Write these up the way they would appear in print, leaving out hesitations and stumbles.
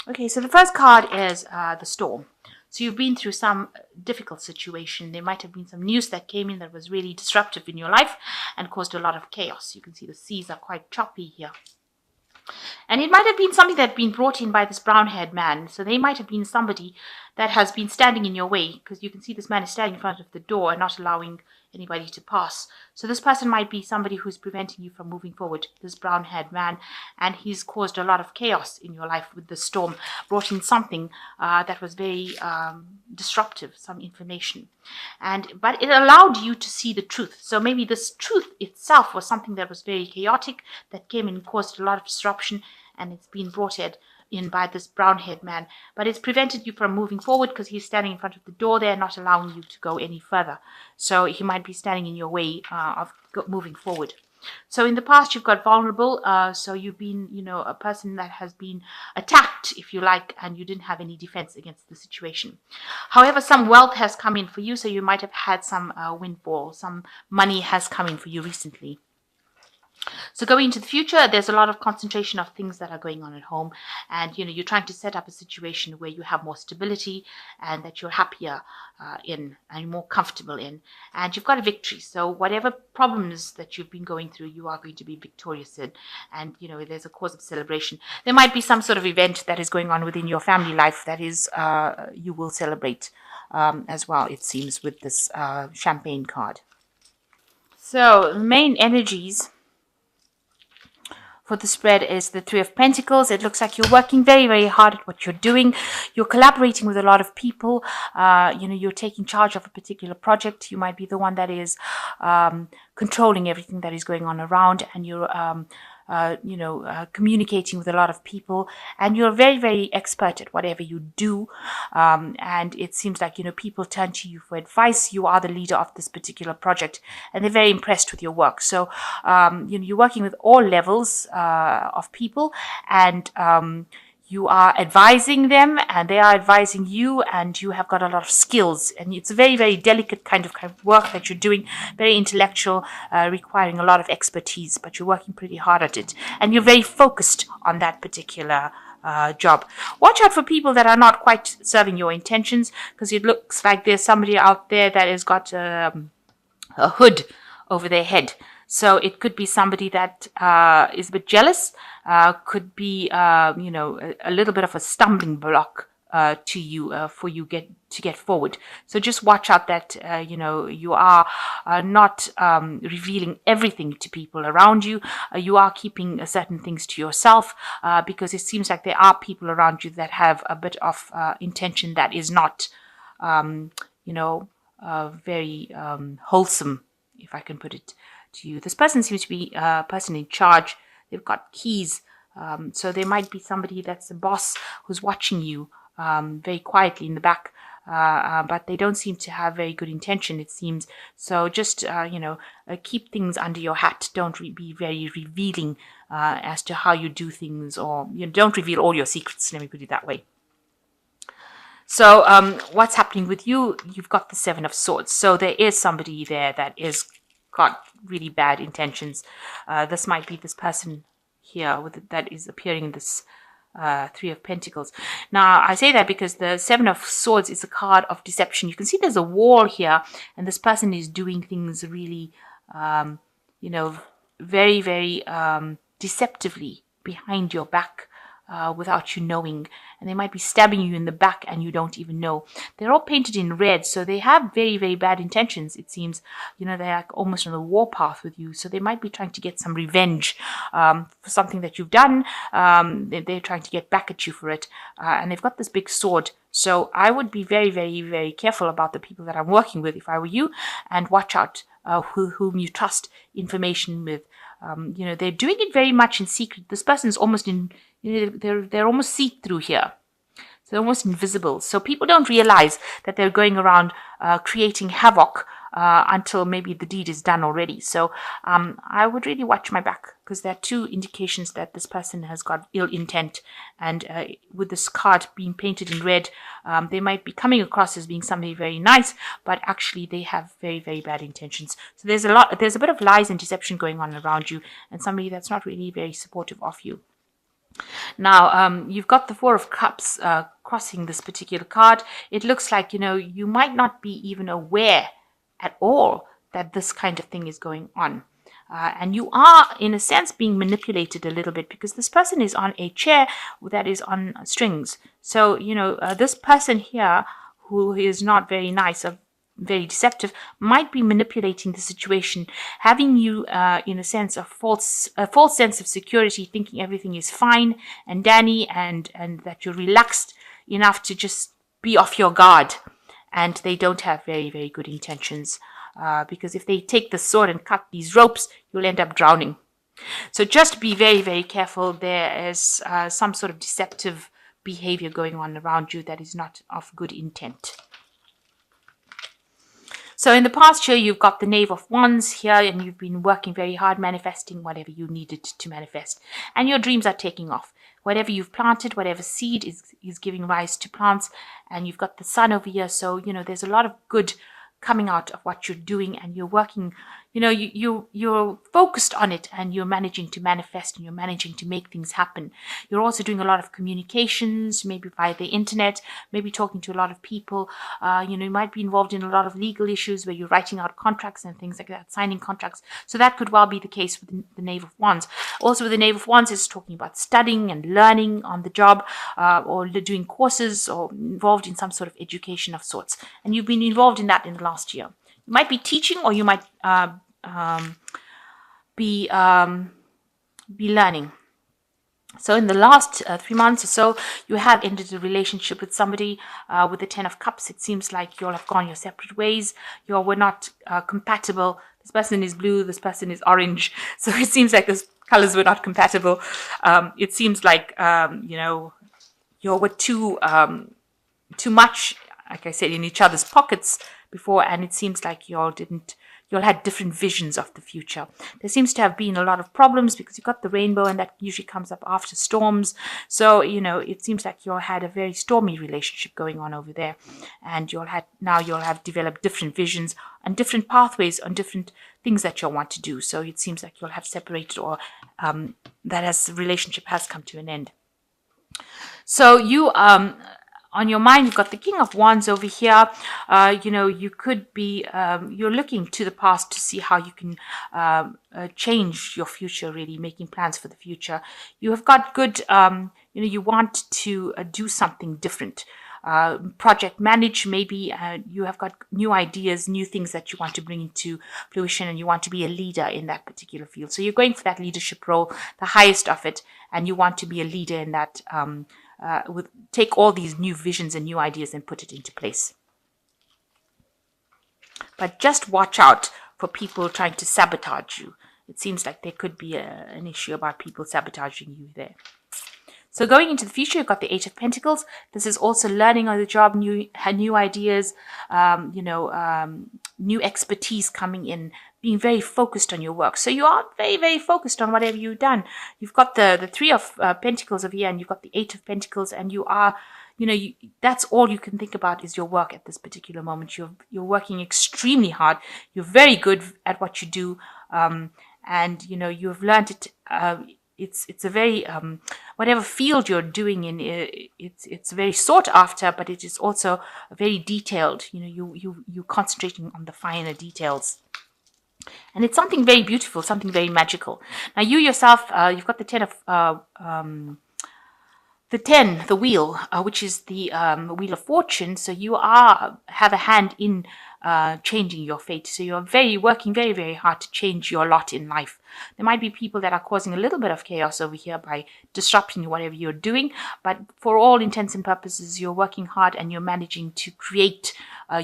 Okay, so the first card is the storm. So you've been through some difficult situation. There might have been some news that came in that was really disruptive in your life and caused a lot of chaos. You can see the seas are quite choppy here. And it might have been something that had been brought in by this brown-haired man. So they might have been somebody that has been standing in your way, because you can see this man is standing in front of the door and not allowing anybody to pass. So this person might be somebody who's preventing you from moving forward, this brown-haired man, and he's caused a lot of chaos in your life with the storm, brought in something that was very disruptive, some information. But it allowed you to see the truth. So maybe this truth itself was something that was very chaotic, that came and caused a lot of disruption, and it's been brought in by this brown-haired man. But it's prevented you from moving forward because he's standing in front of the door there, not allowing you to go any further. So he might be standing in your way of moving forward. So in the past, you've got vulnerable. So you've been, a person that has been attacked, if you like, and you didn't have any defense against the situation. However, some wealth has come in for you. So you might have had some windfall. Some money has come in for you recently. So going into the future, there's a lot of concentration of things that are going on at home, and you're trying to set up a situation where you have more stability and that you're happier in and more comfortable in, and you've got a victory. So whatever problems that you've been going through, you are going to be victorious in, and there's a cause of celebration. There might be some sort of event that is going on within your family life that is you will celebrate as well, it seems, with this champagne card. So the main energies for the spread is the Three of Pentacles. It looks like you're working very, very hard at what you're doing. You're collaborating with a lot of people. You're taking charge of a particular project. You might be the one that is controlling everything that is going on around, and you're communicating with a lot of people, and you're very, very expert at whatever you do. And it seems like, people turn to you for advice. You are the leader of this particular project, and they're very impressed with your work. So, you're working with all levels of people, and you are advising them and they are advising you, and you have got a lot of skills, and it's a very, very delicate kind of work that you're doing, very intellectual, requiring a lot of expertise, but you're working pretty hard at it, and you're very focused on that particular job. Watch out for people that are not quite serving your intentions, because it looks like there's somebody out there that has got a hood over their head. So it could be somebody that is a bit jealous, could be, a little bit of a stumbling block to you for you to get forward. So just watch out that, you are not revealing everything to people around you. You are keeping certain things to yourself, because it seems like there are people around you that have a bit of intention that is not, very wholesome, if I can put it to you. This person seems to be a person in charge. They've got keys. So there might be somebody that's a boss who's watching you very quietly in the back. But they don't seem to have very good intention, it seems. So just, keep things under your hat. Don't be very revealing as to how you do things, or don't reveal all your secrets. Let me put it that way. So what's happening with you? You've got the Seven of Swords. So there is somebody there that is got really bad intentions. This might be this person here that is appearing in this Three of Pentacles. Now, I say that because the Seven of Swords is a card of deception. You can see there's a wall here, and this person is doing things really, very, very deceptively behind your back. Without you knowing, and they might be stabbing you in the back and you don't even know. They're all painted in red, so they have very, very bad intentions, it seems. They're like almost on a warpath with you, so they might be trying to get some revenge for something that you've done. They're trying to get back at you for it, and they've got this big sword. So I would be very, very, very careful about the people that I'm working with if I were you, and watch out whom you trust information with. They're doing it very much in secret. This person's almost in, they're almost see-through here. So they're almost invisible. So people don't realize that they're going around creating havoc until maybe the deed is done already. So I would really watch my back, because there are two indications that this person has got ill intent. And with this card being painted in red, they might be coming across as being somebody very nice, but actually they have very, very bad intentions. So there's a bit of lies and deception going on around you, and somebody that's not really very supportive of you. Now, you've got the Four of Cups crossing this particular card. It looks like, you might not be even aware at all that this kind of thing is going on. And you are, in a sense, being manipulated a little bit because this person is on a chair that is on strings. So, this person here who is not very nice, very deceptive, might be manipulating the situation, having you in a sense a false sense of security, thinking everything is fine and dandy, and that you're relaxed enough to just be off your guard. And they don't have very, very good intentions, because if they take the sword and cut these ropes, you'll end up drowning. So just be very, very careful. There is some sort of deceptive behavior going on around you that is not of good intent. So in the past year, you've got the Knave of Wands here, and you've been working very hard, manifesting whatever you needed to manifest. And your dreams are taking off. Whatever you've planted, whatever seed is giving rise to plants. And you've got the sun over here. So, there's a lot of good coming out of what you're doing, and you're working, you're focused on it, and you're managing to manifest, and you're managing to make things happen. You're also doing a lot of communications, maybe via the internet, maybe talking to a lot of people. You might be involved in a lot of legal issues where you're writing out contracts and things like that, signing contracts. So that could well be the case with the Knave of Wands. Also with the Knave of Wands, it's talking about studying and learning on the job, or doing courses, or involved in some sort of education of sorts. And you've been involved in that in the last year. You might be teaching, or you might be learning. So in the last 3 months or so, you have ended a relationship with somebody. With the Ten of Cups, it seems like you all have gone your separate ways. You all were not compatible. This person is blue, this person is orange. So it seems like those colors were not compatible. It seems like, you all were too much, like I said, in each other's pockets before, and it seems like you all had different visions of the future. There seems to have been a lot of problems because you've got the rainbow, and that usually comes up after storms. So, it seems like you all had a very stormy relationship going on over there, and you'll have developed different visions and different pathways on different things that you'll want to do. So it seems like you'll have separated, or the relationship has come to an end. So you on your mind, you've got the King of Wands over here. You could be, you're looking to the past to see how you can change your future, really making plans for the future. You have got good, you want to do something different. Project manage, maybe you have got new ideas, new things that you want to bring into fruition, and you want to be a leader in that particular field. So you're going for that leadership role, the highest of it, and you want to be a leader in that, take all these new visions and new ideas and put it into place. But just watch out for people trying to sabotage you. It seems like there could be an issue about people sabotaging you there. So going into the future, you've got the Eight of Pentacles. This is also learning on the job, new ideas, new expertise coming in, being very focused on your work. So you are very, very focused on whatever you've done. You've got the Three of Pentacles over here, and you've got the Eight of Pentacles, and you are, that's all you can think about is your work at this particular moment. You're working extremely hard. You're very good at what you do, and you've learned it. It's a very whatever field you're doing in, it's very sought after, but it is also very detailed. You're concentrating on the finer details, and it's something very beautiful, something very magical. Now you yourself, you've got the Ten of the wheel, which is the wheel of fortune. So you have a hand in changing your fate. So you're working very, very hard to change your lot in life. There might be people that are causing a little bit of chaos over here by disrupting whatever you're doing, but for all intents and purposes, you're working hard and you're managing to create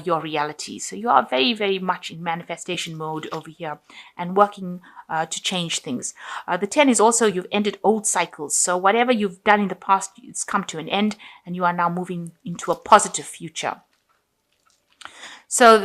your reality. So you are very, very much in manifestation mode over here and working to change things. The 10 is also, you've ended old cycles. So whatever you've done in the past, it's come to an end, and you are now moving into a positive future. So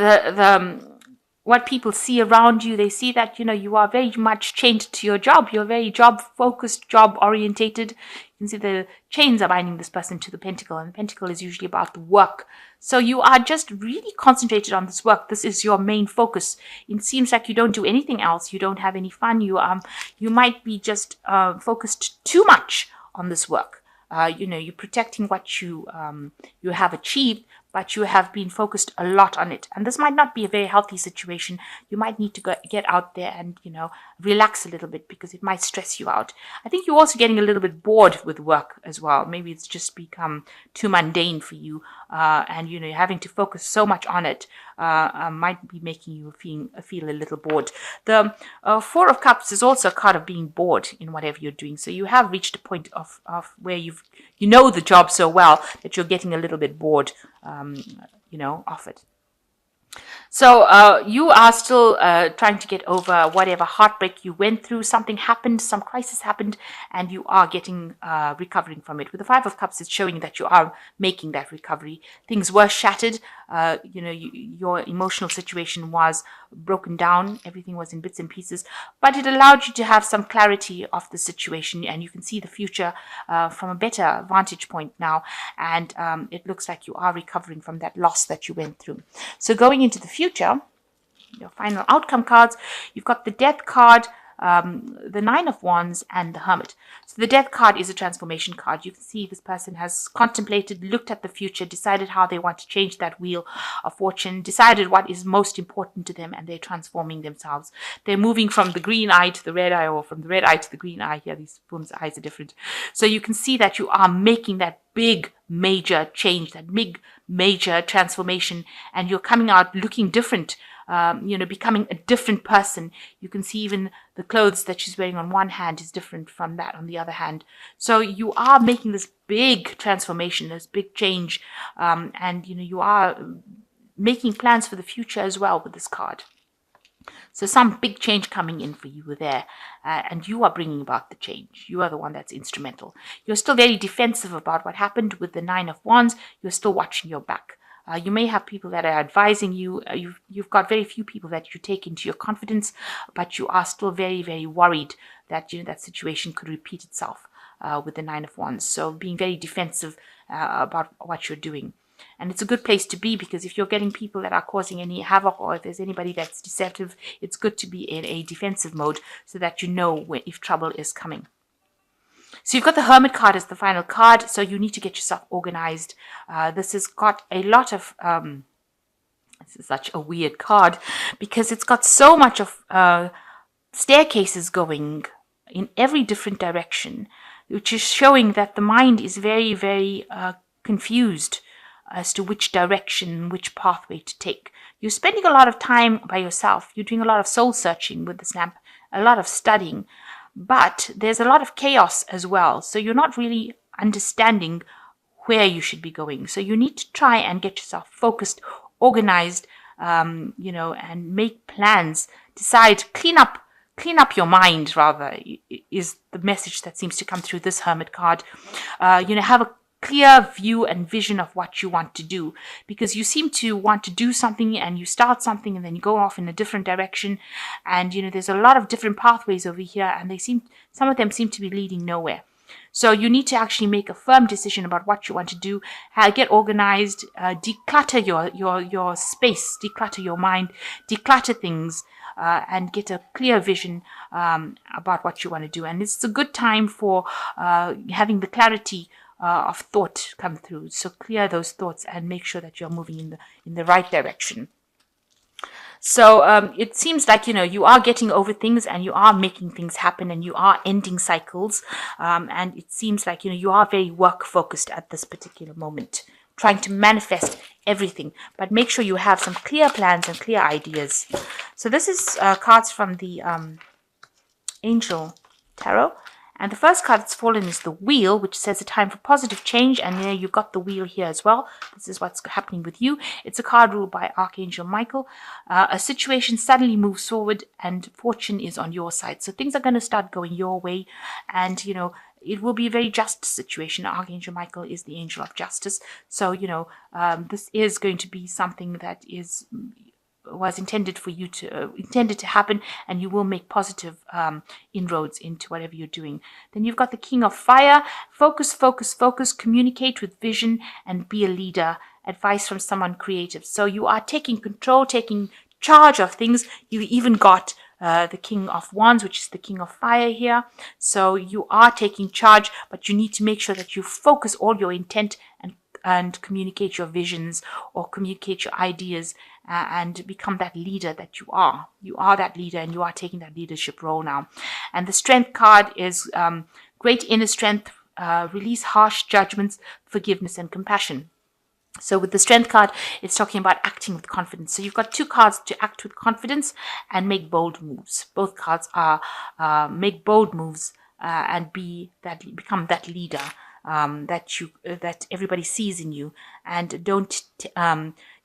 what people see around you, they see that, you are very much chained to your job. You're very job-focused, job-orientated. You can see the chains are binding this person to the pentacle, and the pentacle is usually about the work. So you are just really concentrated on this work. This is your main focus. It seems like you don't do anything else. You don't have any fun. You might be just focused too much on this work. You're protecting what you have achieved, but you have been focused a lot on it. And this might not be a very healthy situation. You might need to get out there and, relax a little bit, because it might stress you out. I think you're also getting a little bit bored with work as well. Maybe it's just become too mundane for you. And, having to focus so much on it might be making you feel a little bored. The Four of Cups is also a card of being bored in whatever you're doing. So you have reached a point of where you know the job so well that you're getting a little bit bored, of it. So you are still trying to get over whatever heartbreak you went through. Something happened, some crisis happened, and you are recovering from it. With the Five of Cups, it's showing that you are making that recovery. Things were shattered. Your emotional situation was broken down. Everything was in bits and pieces, but it allowed you to have some clarity of the situation, and you can see the future from a better vantage point now. And it looks like you are recovering from that loss that you went through. So going into the future, your final outcome cards, you've got the Death card, the Nine of Wands, and the Hermit. So the Death card is a transformation card. You can see this person has contemplated, looked at the future, decided how they want to change that wheel of fortune, decided what is most important to them, and they're transforming themselves. They're moving from the green eye to the red eye, or from the red eye to the green eye. Here, these women's eyes are different. So you can see that you are making that big major change, that big major transformation, and you're coming out looking different, becoming a different person. You can see even the clothes that she's wearing on one hand is different from that on the other hand. So you are making this big transformation, this big change, and you are making plans for the future as well with this card. So some big change coming in for you there, and you are bringing about the change. You are the one that's instrumental. You're still very defensive about what happened with the Nine of Wands. You're still watching your back. You may have people that are advising you. You've got very few people that you take into your confidence, but you are still very, very worried that that situation could repeat itself with the Nine of Wands. So being very defensive about what you're doing. And it's a good place to be, because if you're getting people that are causing any havoc, or if there's anybody that's deceptive, it's good to be in a defensive mode so that you know if trouble is coming. So you've got the Hermit card as the final card, so you need to get yourself organized. This has got a lot of... this is such a weird card, because it's got so much of staircases going in every different direction, which is showing that the mind is very, very confused as to which direction, which pathway to take. You're spending a lot of time by yourself. You're doing a lot of soul searching with this lamp, a lot of studying, but there's a lot of chaos as well. So you're not really understanding where you should be going. So you need to try and get yourself focused, organized, and make plans. Decide, clean up your mind, rather, is the message that seems to come through this Hermit card. Have a clear view and vision of what you want to do, because you seem to want to do something and you start something and then you go off in a different direction, and there's a lot of different pathways over here, and some of them seem to be leading nowhere. So you need to actually make a firm decision about what you want to do. Get organized, declutter your space, declutter your mind, declutter things, and get a clear vision about what you want to do. And it's a good time for having the clarity of thought come through. So clear those thoughts and make sure that you're moving in the right direction. So it seems like you are getting over things, and you are making things happen, and you are ending cycles, and it seems like you are very work focused at this particular moment, trying to manifest everything, but make sure you have some clear plans and clear ideas. So this is cards from the Angel Tarot. And the first card that's fallen is the Wheel, which says a time for positive change. And there you've got the Wheel here as well. This is what's happening with you. It's a card ruled by Archangel Michael. A situation suddenly moves forward and fortune is on your side. So things are going to start going your way. And, it will be a very just situation. Archangel Michael is the angel of justice. So, this is going to be something that was intended to happen, and you will make positive inroads into whatever you're doing. Then you've got the King of Fire. Focus, communicate with vision, and be a leader. Advice from someone creative. So you are taking control, taking charge of things. You even got the King of Wands, which is the King of Fire here. So you are taking charge, but you need to make sure that you focus all your intent and communicate your visions or communicate your ideas and become that leader that you are. You are that leader and you are taking that leadership role now. And the Strength card is great inner strength, release harsh judgments, forgiveness and compassion. So with the Strength card, it's talking about acting with confidence. So you've got two cards to act with confidence and make bold moves. Both cards are make bold moves and become that leader that everybody sees in you, and don't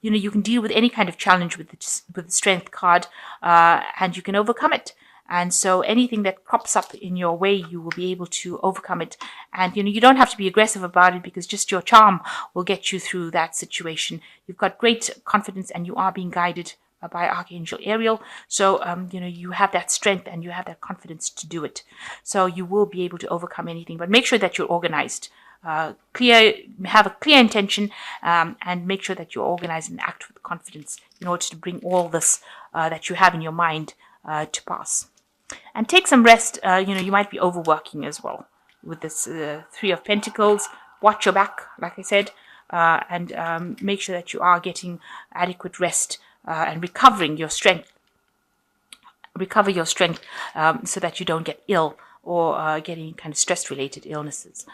you can deal with any kind of challenge with the Strength card, and you can overcome it. And so anything that crops up in your way, you will be able to overcome it. And, you don't have to be aggressive about it because just your charm will get you through that situation. You've got great confidence and you are being guided by Archangel Ariel. So, you have that strength and you have that confidence to do it. So you will be able to overcome anything, but make sure that you're organized. Have a clear intention, and make sure that you're organized and act with confidence in order to bring all this that you have in your mind to pass. And take some rest. You might be overworking as well with this Three of Pentacles. Watch your back, like I said, and make sure that you are getting adequate rest and recovering your strength. Recover your strength so that you don't get ill or get any kind of stress-related illnesses.